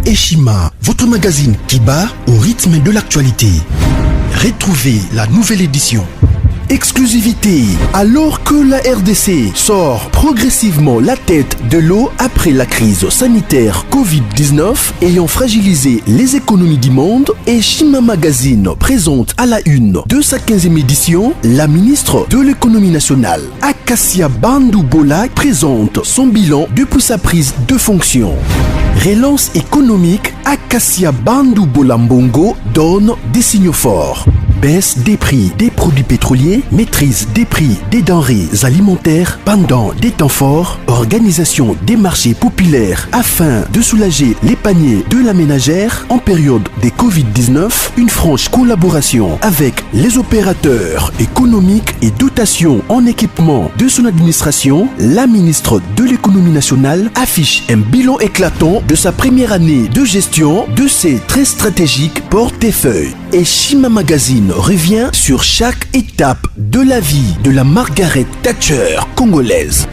Eshima, votre magazine qui bat au rythme de l'actualité. Retrouvez la nouvelle édition. Exclusivité, alors que la RDC sort progressivement la tête de l'eau après la crise sanitaire Covid-19 ayant fragilisé les économies du monde, Eshima Magazine présente à la une de sa 15e édition la ministre de l'économie nationale. Acacia Bandou-Bola présente son bilan depuis sa prise de fonction. Relance économique, Acacia Bandou-Bola Mbongo donne des signaux forts. Baisse des prix des produits pétroliers, maîtrise des prix des denrées alimentaires pendant des temps forts, organisation des marchés populaires afin de soulager les paniers de la ménagère en période de Covid-19, une franche collaboration avec les opérateurs économiques et dotation en équipement de son administration, la ministre de l'économie nationale affiche un bilan éclatant de sa première année de gestion de ses très stratégiques portefeuilles. Eshima Magazine revient sur chaque étape de la vie de la Margaret Thatcher congolaise.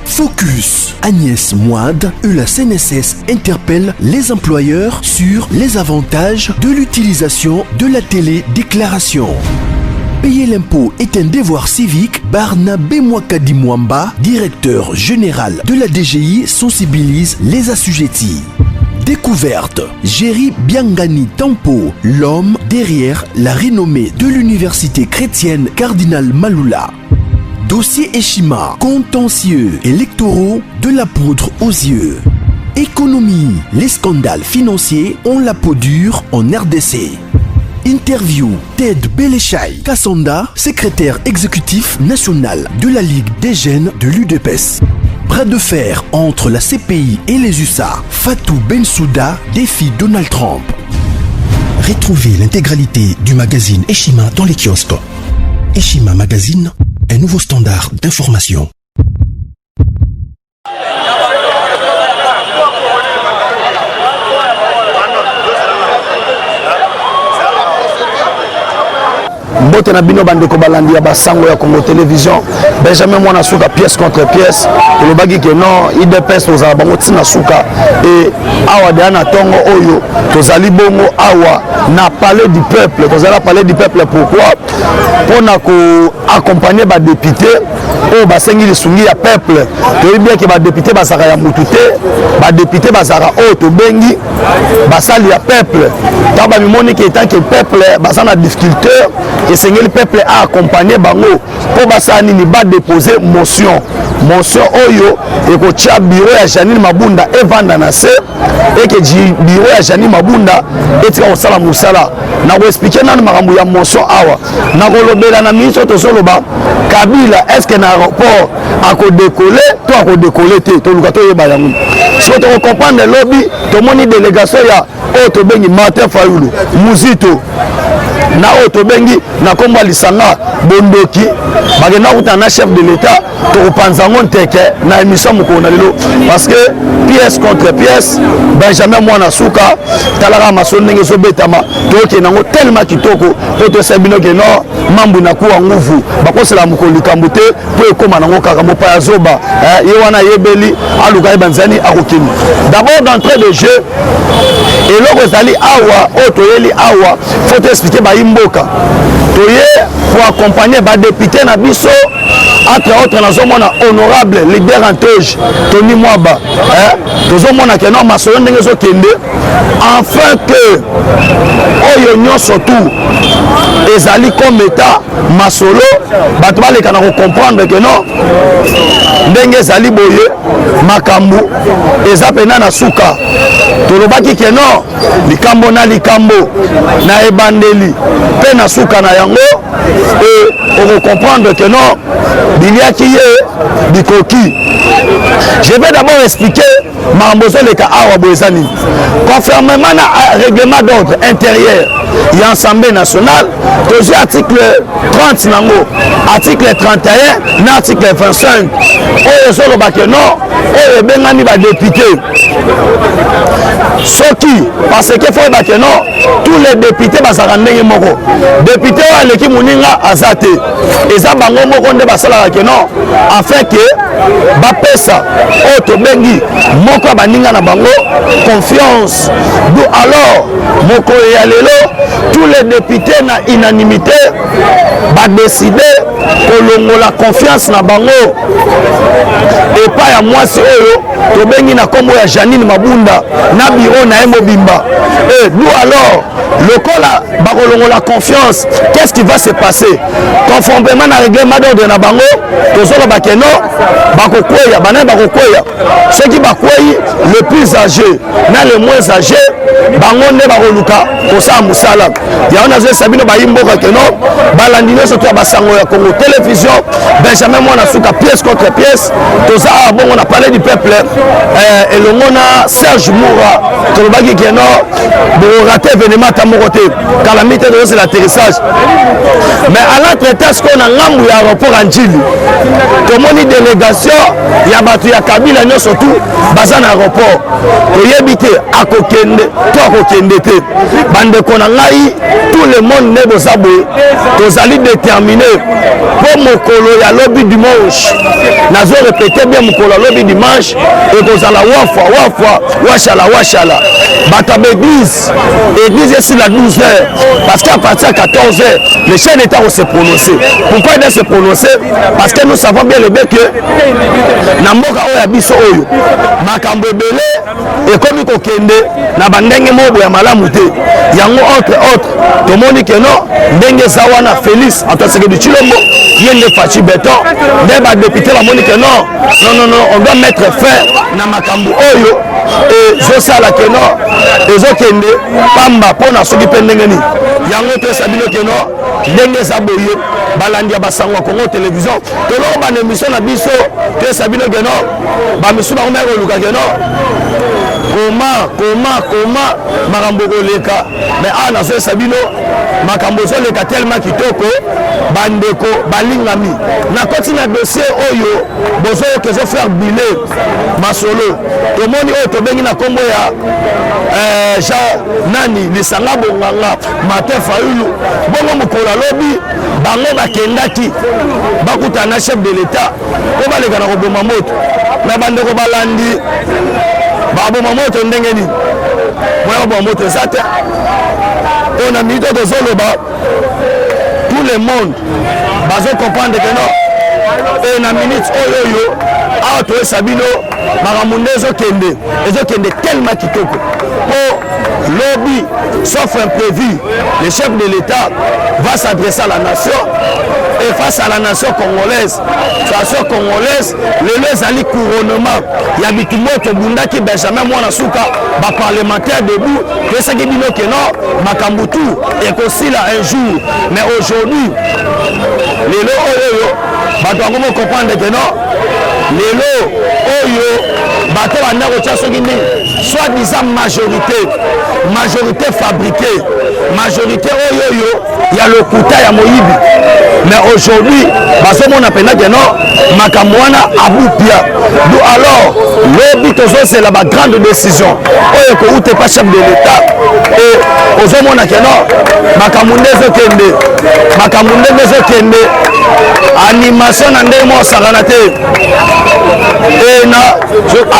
Focus, Agnès Moide et la CNSS interpellent les employeurs sur les avantages de l'utilisation de la télédéclaration. Payer l'impôt est un devoir civique. Barnabé Mwakadi Mwamba, directeur général de la DGI, sensibilise les assujettis. Découverte, Jerry Biangani Tampo, l'homme derrière la renommée de l'université chrétienne Cardinal Malula. Dossier Eshima, contentieux électoraux de la poudre aux yeux. Économie, les scandales financiers ont la peau dure en RDC. Interview, Ted Belechai Kassonda, secrétaire exécutif national de la Ligue des jeunes de l'UDPS. Bras de fer entre la CPI et les USA. Fatou Bensouda défie Donald Trump. Retrouvez l'intégralité du magazine Eshima dans les kiosques. Eshima Magazine, un nouveau standard d'information. Bote na bino bandeko balandi ya basango ya Congo Télévision Benjamin Mwana Suka pièce contre pièce le bagi que non IDPS tozala bango tina suka et awa de na tongo oyo tozali bongo awa na palais du peuple tozala palais du peuple pourquoi pona ko accompagner ba député o basengi lisungi ya peuple to bien que ba député basaka ya mutute ba député basaka o to bengi basali ya peuple taba mimoni que tant que peuple basana difficulté et Seigneur le peuple a accompagné bango pour basani ni ba déposer motion oyo et ko tia bureau ya Janine Mabunda et vanda na se et que bureau ya Janine Mabunda et tika osala musala na ko expliquer na makambo ya motion awa na ko lobela na ministre to soloba Kabila est-ce que na rapport a ko décoller to a ko décoller to luka to yeba yango si to comprendre lobby to moni délégation ya o to bengi Martin Fayulu Muzito na oto bengi na komba lisanga bondoki bagena kutana chef de l'état to panzango nteke na émission mukona lelo parce que pièce contre pièce Benjamin Mwana Suka talaka maso ndenge so betama to ke nango tellement kitoko to sebino ke no mambu na kuwa nguvu bakosela mukoli kambute po ekoma nango kaka mopa zoba ye wana yebeli aluka banzani akokini d'abord d'entrée de jeu et loko zali awa oto yeli awa faut expliquer ba imboka toye pour accompagner ba député na biso entre autres na zomona honorable leader Antoge Tony Mwaba tozomona ke no masolo ndenge zo kende enfin que oyo nyonso tout ezali comme état masolo bato baleka na comprendre que non ndenge ezali boye makambu eza pena na suka tolobaki ke non likambo na ebandeli pe na suka na yango et on comprendre que non biliaki ye bikoki. Je vais d'abord expliquer Mambozo le Awa Boezani. Conformément à règlement d'ordre intérieur et Assemblée nationale, toujours article 30 nango, article 31, article 25. Et le Bakeno, et le Bengani va député. soki parce que faut ba que non tous les députés bazaka ndenge moko député wa leki muninga azate eza bango moko nde basala que non afin que ba pesa o to bengi moko baninga na bango confiance do alors moko ya lelo tous les députés na unanimité ba décider kolongola confiance na bango et pas ya mwasi oyo to bengi na kombo ya Janine Mabunda na biro na Mobimba et nous alors le kola bakolongola confiance qu'est-ce qui va se passer conformément na règlement d'ordre na bango tozolo bakeno bakokweya bana bakokweya ceux qui bakweyi le plus âgé na le moins âgé bango nde bakoluka kosala musala ya na zo sabino bayimboka keno balandino surtout basango ya Congo télévision Benjamin Mwana Suka pièce contre pièce toza bon on a parlé du peuple et le mona Serge Moura tolobaki keno bo raté événement tamoroté calamité de c'est l'atterrissage mais à l'entretien ce qu'on a ngambu ya aéroport Anjili tomoni délégation ya batu ya Kabila nyo surtout baza na aéroport oyebité akokende to akokende te bande kona ngai tout le monde ne bozabe tozali déterminé pour mokolo ya lobby dimanche nazo répéter bien mokolo ya lobby dimanche et kozala washala bata l'église est sur la 12h parce qu'à partir de 14h le chef d'État va se prononcer. Pourquoi il doit se prononcer? Parce que nous savons bien le bien que na mboka oyo biso oyo makambo ebele et comme kokende na bandenge mobo ya malamu te yango entre autres tomoni que non ndenge zawana Félix Antoine du Chilombo yende Fachi Beton nde ba député la moni que non on doit mettre fin na makambo oyo et je sais la que non ezokende pamba pona soki pe ndenge ni yango te sabino que non ndenge zaboye balandi ya basango Congo télévision tolo ba émission na biso te sabino que non ba misu ba ngomero luka que non comment makambo koleka mais ana zo sabino makambo zo leka tellement kitoko bandeko balingami na koti na dossier oyo bozo que zo faire bilan masolo to moni oyo to bengi na kombo ya Jean nani lisanga bonganga Martin Fayulu bongo mokola lobi bango bakendaki bakutana chef de l'état ko baleka na koboma moto na bandeko balandi baboma moto ndenge ni mwana baboma moto sata on a mis de zoloba tout le monde bazo comprendre que non et na minute oyo a to sabino maramunde ezokende tellement kitoko pour lobby sauf imprévu le chef de l'État va s'adresser à la nation et face à la nation congolaise le ezali couronnement ya bitumoto bundaki Benjamin Mwana Suka ba parlementaire debout que ça qui bino que non makambutu et kosila un jour mais aujourd'hui lelo oyo bato yango mo comprendre que non lelo oyo bato banda kotia soki nini soi-disant majorité fabriquée majorité oyo ya lokuta ya moyibi mais aujourd'hui bazomona pena que non makambo wana abupia do alors lobi tozosela ba grande décision oyo koute pas chef de l'État et ozomona que non makambo nde ezokende animation na ndenge mo osakana te et na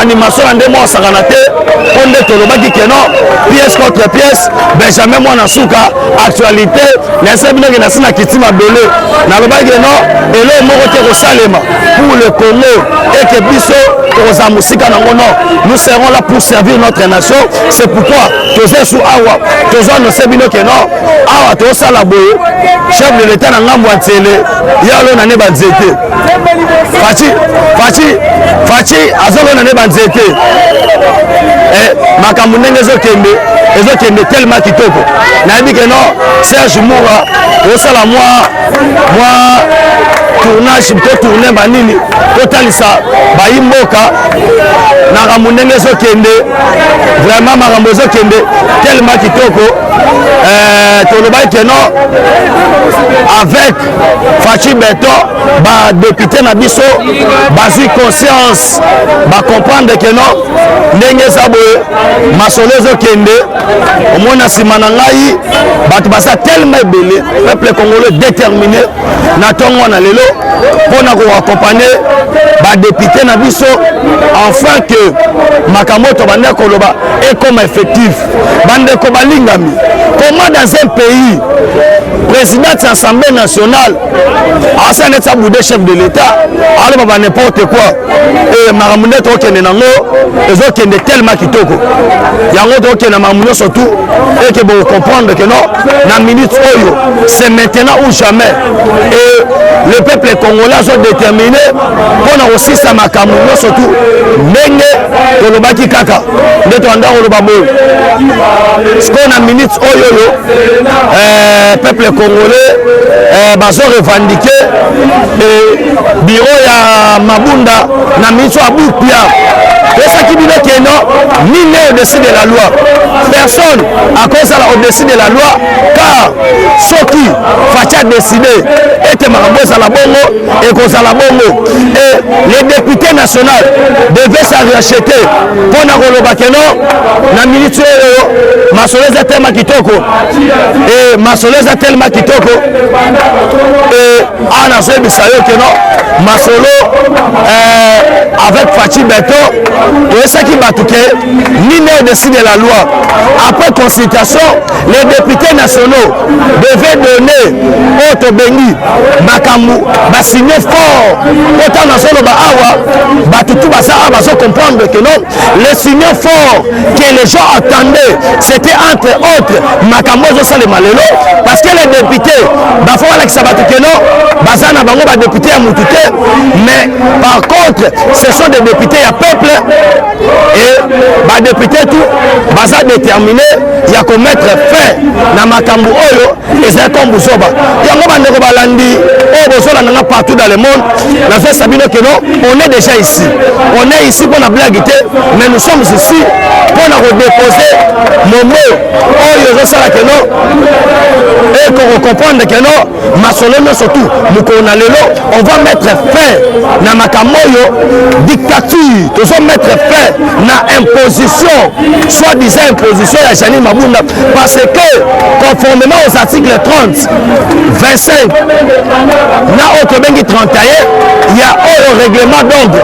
animation na ndenge mo osakana te po nde tolobaki que non pièce contre pièce Benjamin Mwana Suka actualité nase binoki nasi na kitima bele nalobaki non elo moko te kosalema pour le Congo et que biso tokozala mosika nango non nous serons là pour servir notre nation c'est pourquoi toza su awa toza nose bino que non awa tozosala boye chef de l'État na ngambo ya nzele yalo na ne banzete Fachi azolona ne banzete makambo ndenge ezokende tellement kitoko nayebi que non Serge Moura osala moi tournage to tourner banini totalisa bayimboka na ramunenge ezokende vraiment makambo ezokende tellement kitoko tolobaki que non avec Fachi Beto ba député na biso bazui conscience ba comprendre que non ndenge eza boye masolo ezokende omona nsima na ngai bato baza tellement ebele peuple congolais déterminé na ntongo wana lelo mpona koaccompagne badepute na biso enfin que makambo to bandeko koloba ekoma effectif bandeko balingami. Comment dans un pays président de l'Assemblée nationale asa neta boudé chef de l'État alors ba n'importe quoi et makambo to kende nango ezokende tellement kitoko yango to kende makambo surtout et que vous comprendre que non na minute oyo c'est maintenant ou jamais et le peuple congolais est déterminé pour aussi ça makambo surtout ndenge tolobaki kaka ndeto anda koloba boyo ce qu'on a minute oyo peuple congolais bazo revendiquer bureau ya Mabunda na miso abupia esa kibino keno ni ne au-dessus de la loi personne à cause au-dessus de la loi car soki Facha décidé et makambo za la bongo et koza la bongo et les députés nationaux devaient s'acheter pour na koloba keno na minute masoleza tellement kitoko et masoleza tellement kitoko et ana so bisayo keno masolo avec Fachi Beto et ça qui va toucher ni ne au-dessus de la loi. Après consultation, les députés nationaux devaient donner au Tobengi Makamu va signer fort autant national ba awa tout va comprendre que non les signaux forts que les gens attendaient c'était entre autres Makamozo Salemalelo parce que les députés ba faut la sabatu que non bazana bango ba député à Moutouté mais par contre ce sont des députés à peuple et ba député tout baza déterminé il y a commettre fin na makambu oyo et c'est comme Boussoba yango bandeko balandi o bosola nanga partout dans le monde la fait Sabino que non on est déjà ici on est ici pour la blague mais nous sommes ici pour redéposer mon mot oyo zosala que non et qu'on comprendre que non masoleno surtout nous qu'on a lelo on va mettre fin na makamoyo dictature nous allons mettre fin na imposition soi-disant imposition ya Jani Mabunda parce que conformément aux articles 30 25 na autre bengi 31 il y a au règlement d'ordre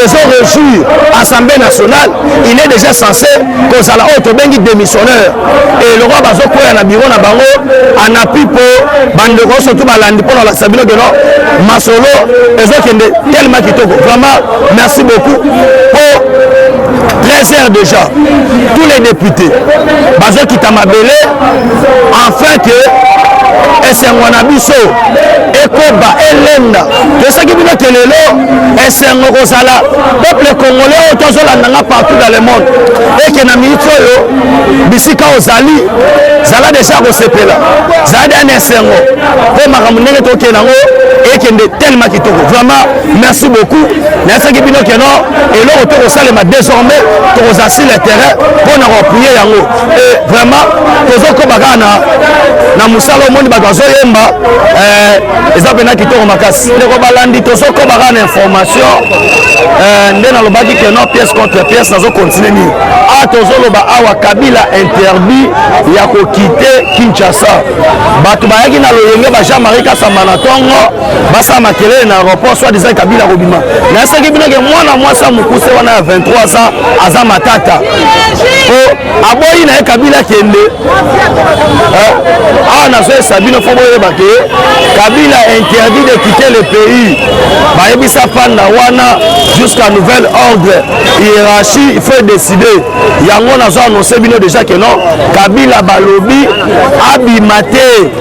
ils ont reçu Assemblée nationale il est déjà censé cause à la autre bengi démissionnaire et le roi bazoko ya na bureau na bango en appui pour bandeko surtout balandi pour la sabino de non masolo ezokende tellement kitoko vraiment merci beaucoup pour 13 heures déjà tous les députés bazoki tamabele enfin que esengo na biso ekoba elenda tosaki bino kelelo esengo kozala peuple congolais tozolandanga partout dans le monde eke na minute oyo bisika ozali zala déjà kosepela zala dana esengo mpo makambo ndenge tokende yango ekende tellement kitoko vraiment merci beaucoup nayesaki bino keno eloko tokosalema désormais tokozasi le terrain mpona koappuye yango et vraiment tozokoba kaka na mosala omoni bato bazoyemba eza mpena kitoko makasi ndeko balandi tozokoba kaka na information nde nalobaki keno pièce contre pièce nazokontinue nini a tozoloba awa Kabila interdit ya kokite Kinshasa bato bayaki na loyenge ba Jean-Marie Kasamba na ntongo basala makelele na aéroport soit disant Kabila kobima nayesaki bino ke mwana mwasi mokuse wana ya 23 ans aza matata po aboyi na ye Kabila kende awa nazoyesa bino fo boyeba ke Kabila interdit de quitter le pays bayebisa fanda wana jusqu'à nouvel ordre hiérarchie il faut décider yango nazo annoncer bino déjà que non Kabila balobi abima te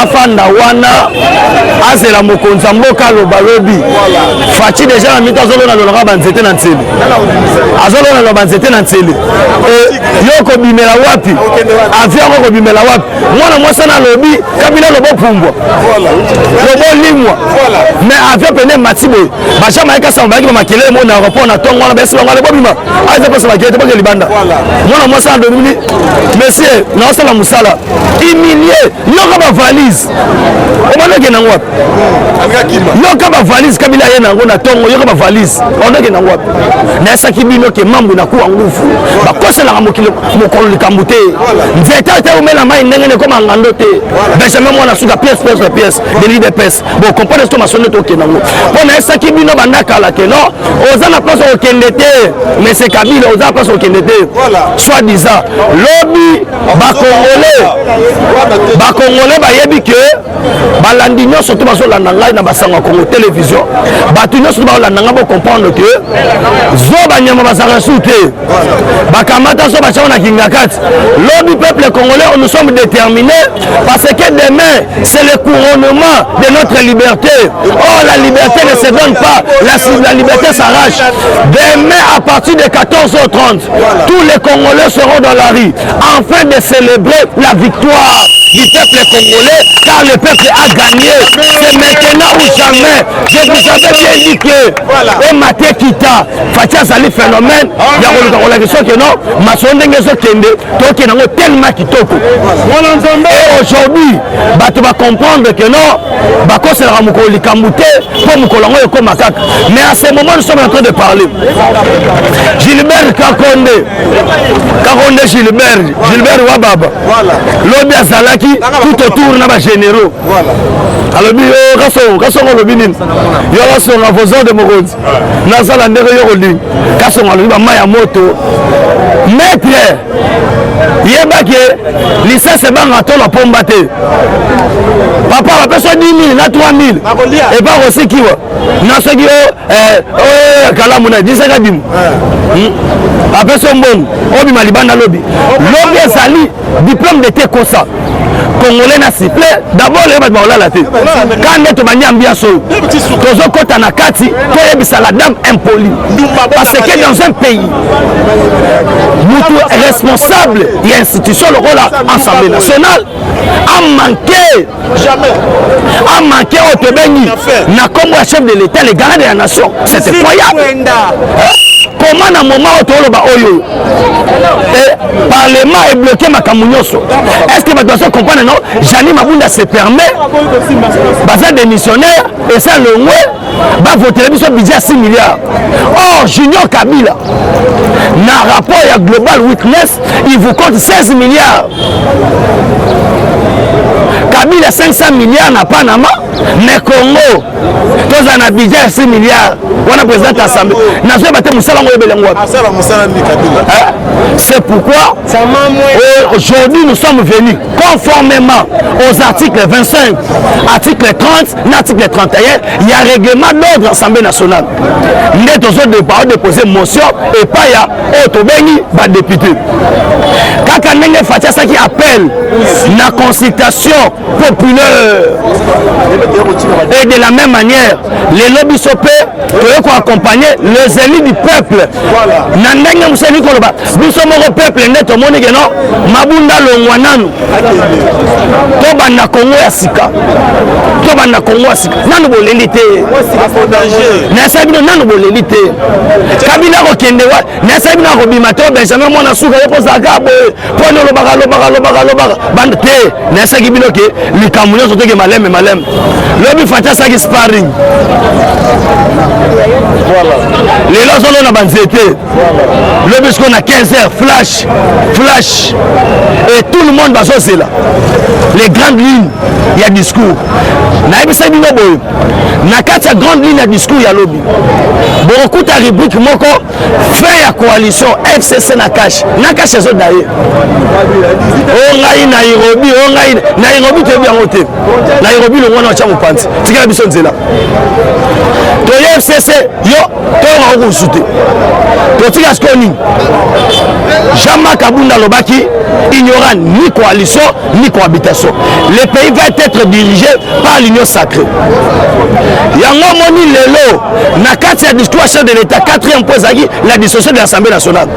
afanda wana azela mokonzi mboka lo balobi Fachi déjà na mito azolona lolanga banzete na ntsebe azolona na banzete na ntsele yo kobimela wapi avion ko kobimela wapi mwana mwasa na lobi kabila lobo pumbwa lobo limwa mais avion pene matibo bacha maika sa mbaki makele mo na aéroport na tongo na besi ngale bobima aza ko sa makete ba libanda mwana mwasa na domini monsieur na osala musala humilié yo ka ba valise o manake na ngwa yo ka ba valise kabila ye na ngo na tongo yo ka ba valise onake na ngwa na saki bino ke mambu na kuwa ngufu bakosela mokolo likambu te nzete te umela mai ndenge ne koma ngando te benjamin mwana suka pièce de l'idée pèse bon comprendre ce que maçonné to kenango pour na saki bino bandaka la ke non oza na place au kendete mais c'est Kabila oza place au kendete soit disant lobby ba congolais ba yebi que balandi nyonso to baso landa ngai na basango Congo télévision batu nyonso ba landa ngabo comprendre que zo banyama basaka soute bakamata so bachana na kingakati lobby peuple congolais nous sommes déterminés parce que demain c'est le couronnement de notre liberté. Oh, la liberté ne se donne pas, la liberté s'arrache. Demain à partir de 14h30 tous les Congolais seront dans la rue afin de célébrer la victoire du peuple congolais, car le peuple a gagné. C'est maintenant ou jamais. Je vous avais bien dit que au matin kita Fatia Zali phénomène il y a la question que non masondenge zo kende to ke nango tellement kitoko et aujourd'hui bato va comprendre que non bakosela mukolo likamute pour mukolo ngo eko makaka mais à ce moment nous sommes en train de parler Gilbert Kakonde Gilbert Wababa lobi azalaki tout autour na ba généraux alobi kasongo lobi nini yo kasonga voisin de mokonzi nazala ndeko yo kolinga kasonga lobi ba maya moto maître yebake licence banga to la pomba te papa va personne 10 000 na 3 000 et pas aussi kiwa na soki kala muna disaka dim a personne bon obi malibanda lobi ezali diplôme de te kosa congolais na siffle d'abord les bato baolala te quand ndeto banyambi ya solo tozokota na kati toyebisa la dame impoli parce que dans un pays mutu responsable ya institution lokola assemblée nationale a manqué au tobengi na kombo ya chef de l'état les garants de la nation c'est incroyable. Comment na moment otoloba oyo parlement est bloqué makambo nyonso est-ce que bato comprendre non Jani Mabunda se permet baza démissionnaire et ça le mwe ba voter biso budget 6 milliards. Or Junior Kabila na rapport ya Global Witness il vous compte 16 milliards. Kabila 500 milliards na Panama mais Congo toza na budget 6 milliards wana président de l'Assemblée nazo bate musala ngo ebelengo c'est pourquoi aujourd'hui nous sommes venus conformément aux articles 25 article 30 article 31 il y a règlement d'ordre Assemblée nationale nde tozo déposer motion et pas ya otobengi ba député kaka ndenge Fatia Saki appelle na consultation populaire et de la même manière les lobbies sopé pour accompagner les élus du peuple na ndenge museni koloba biso moko peuple ndeto moni ke non mabunda longwa nanu to banda Kongo ya sika nanu boleli te na sabino nanu boleli te Kabila ko kende wa na sabino ko bima to Benjamin mwana suka yo kozaka boy pone lobaka bande te na saki bino ke likambo nyonso teke maleme lobi Fatia Saki sparring voilà lelo solo na banzete lobi sko na 15h flash et tout le monde va sortir là les grandes lignes il y a discours na ebisa bino boy na kati ya grande ligne ya discours ya lobi beaucoup ta rubrique moko fin ya coalition FCC na cash ezo daye o ngai Nairobi te bien voté Nairobi le mwana cha mopanzi tikala biso nzela to FCC yo to na ko souté to tika skoni Jean-Marc Abunda Lobaki, il n'y aura ni coalition, ni cohabitation. Le pays va être dirigé par l'union sacrée. Yango moni lelo, na 4e discours chef de l'État, 4e point zaki, la dissolution de l'Assemblée nationale.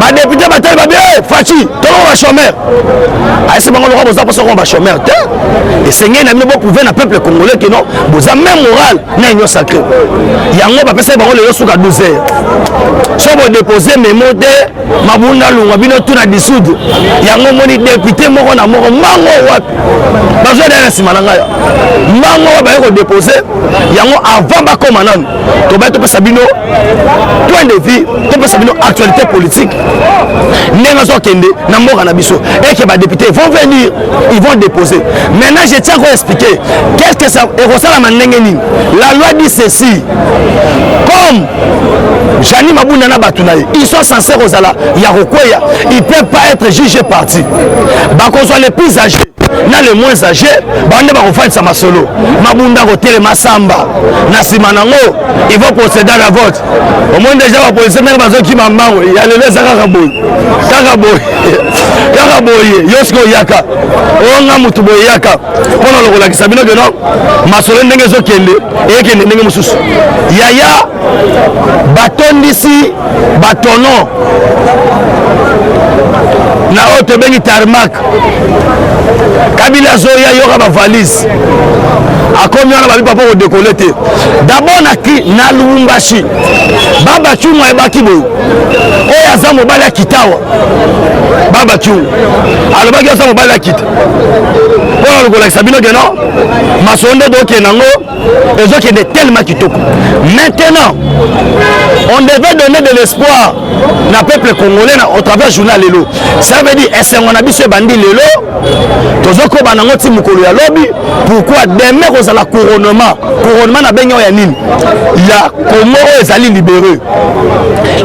Ba député batal ba bien, Fachi, tout le monde va chômeur. Ah, c'est bon, on va passer on va chômeur. Et Seigneur n'a pas prouvé na peuple congolais que non, vous avez même moral na union sacrée. Yango ba pesa ba lelo suka 12 heures. Si vous déposez mes mots de Mabunda Lunga bino tout na dissoudre. Yango moni député moko na moko mango wapi. Bazo na simananga ya. Mango ba ko déposer yango avant ba koma nan. To ba to pesa bino point de vue, to pesa bino actualité politique. Nenga zo kende na moko na biso. Et que ba député vont venir, ils vont déposer. Maintenant je tiens à expliquer qu'est-ce que ça et ça la ndengeni. La loi dit ceci. Comme Jani Mabunda na Batunaï, ils sont censés aux ala Yarokoya, ils ne peuvent pas être jugés partis. Qu'on soit les plus âgés, les moins âgés, on va faire ça solo. Mabunda Rotel Massamba, Nasimanango, ils vont procéder à la vote. Au moins déjà, la police même qui m'a marre, il y a les Zaraboy, Karaboy, Yosko Yaka, Onga Mutubo Yaka, on a le Sabino de non, Masolo Nengezo Kende, et Kende Nengemusus. Yaya, bâton d'ici, bâtonnon. Na haute bengi tarmac. Kabila Zoya yoga ma valise. A combien on va pas pour décoller. D'abord na Lubumbashi. Baba Chuma e bakibo. Oya za mobala kitawa. Baba Chuma. Alors baki za mobala kita. Pour le collègue Sabino Geno, Masonde donc nango, et autres qui est tellement kitoko. Maintenant, on devait donner de l'espoir na peuple congolais au travers du journal Lelo. Ça veut dire est-ce qu'on a biso bandi Lelo? Tozoko banango ti mukolo ya lobby. Pourquoi demain on a la couronnement na benyo ya nini? Ya Congo ezali libéré.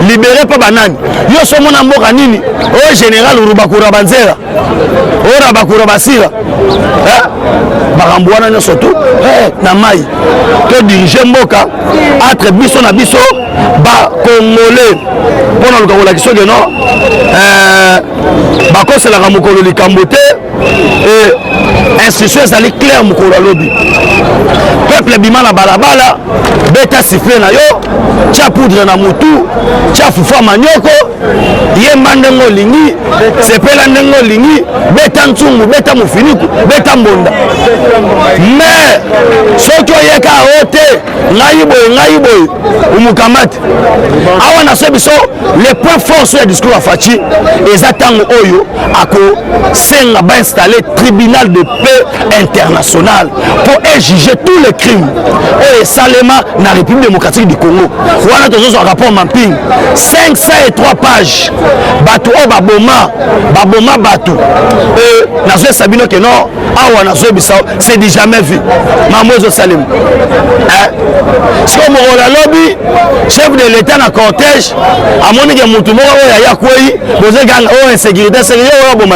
Libéré pa banani. Yo somo na mboka nini? O général Rubakura Banzera. O Rabakura Basira. Barambouana na surtout na mai. Que diriger mboka entre biso na biso ba congolais. Pendant le Congo la question de non ba ko c'est la mokolo likambote et institution ezali clair mokolo lobby. Peuple bima na balabala beta siffler na yo tia poudre na mutu tia fufa manyoko ye mandengo lingi sepela ndengo lingi beta ntsungu beta mufiniku beta mbonda mais soki oyeka ote ngai boy umukamati awa na so biso les points forts sur le discours à Fachi ezatang oyo ako senga ba installer tribunal de paix international pour juger tous les crimes et Salema na République démocratique du Congo. Voilà toujours un rapport mapping 503 pages bato o baboma bato et nazo Sabino que non awa nazo bisao c'est dit jamais vu Mamozo Salem si on la lobby chef de l'état na cortège a moni que mutu moko oya ya kwei boze gang o insécurité c'est yo boma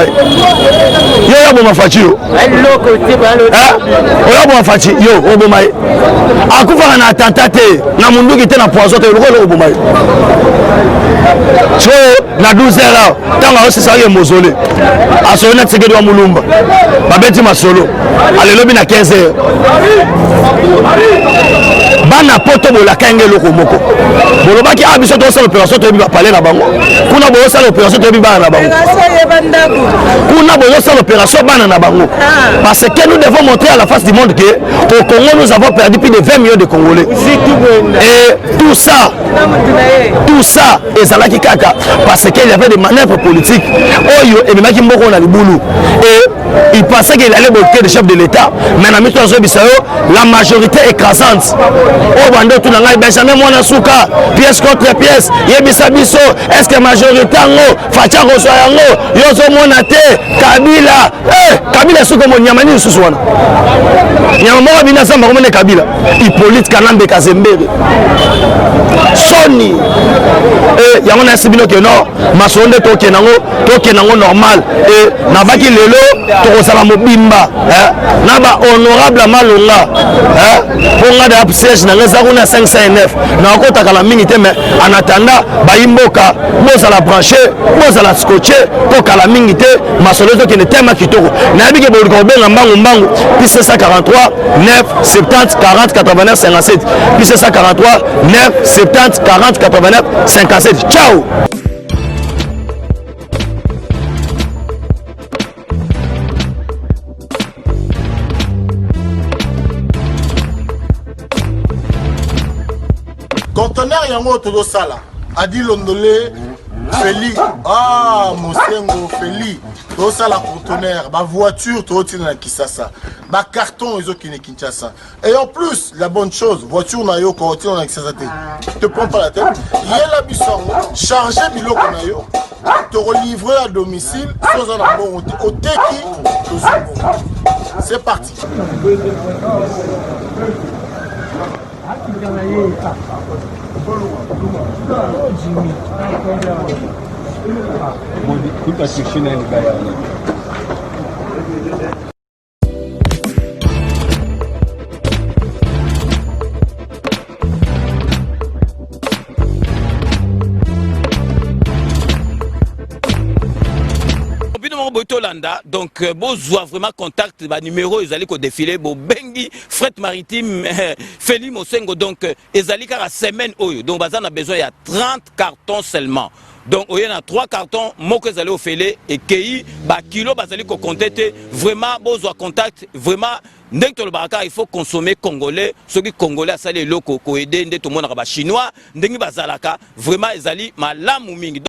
Fachi yo boma Fachi yo boma akufa na attentat na mundu ki te na poison te lo boma so na 12 heures tanga o sisa ye mozole aso na tseke do mulumba babeti masolo alelobi na 15 heures bana poto bolakenge loko moko bolobaki abiso to sala opération to bi parler na bango kuna bo sala opération to bi bana na bango kuna bo sala opération bana na bango parce que nous devons montrer à la face du monde que au Congo nous avons perdu plus de 20 millions de Congolais et tout ça ezalaki kaka parce qu'il y avait des manœuvres politiques oyo et même qui mboko na libulu et il pensait qu'il allait bloquer le chef de l'État mais na mito zo bisayo la majorité écrasante au bando tout na ngai Benjamin Mwana Suka pièce contre pièce yebisa biso est-ce que majorité ngo facha ko so yango yozo mona te Kabila Kabila suko mo nyamani susu wana nyama mo bina samba ko mona Kabila Hippolyte Kanambe Kazembere Sony yango na sibino que non masonde to kenango normal et navaki lelo tokozala mobimba na ba honorable malonga ponga de siège na ngeza kuna 509 na okota la mingi te mais en attendant bayimboka bozala branché bozala scotché po kala mingi te masolozo qui ne tema kitoko na biki bo ko benga mbangu puis 743 9 70 40 89 57 puis 743 9 70 40 89 57. Ciao. Conteneur yango todo sala adi londolé Feli Mosengo Feli todo sala conteneur ba voiture todo tina na Kisasa ba carton ezo kine Kinshasa et en plus la bonne chose voiture na yo ko tina na Kisasa te prends pas la tête yela bisango charger biloko na yo te relivrer à domicile sans un bon au teki c'est parti. Donc, besoin vraiment contact, numéro, ils allaient défiler, bengi, fret maritime, Feli Mosengo, donc, ils allaient à semaine, donc, on a besoin, il y a 30 cartons seulement. Donc, il y a 3 cartons, moi que vous allez au Félé, et qui, kilo, vous allez contacter, vraiment, besoin contact, vraiment, dès que le baraka, il faut consommer congolais, ceux qui congolais, ça les locaux, aider, tout le monde, chinois, dès que vous allez, vraiment, ils allaient, ma lame ou mingi.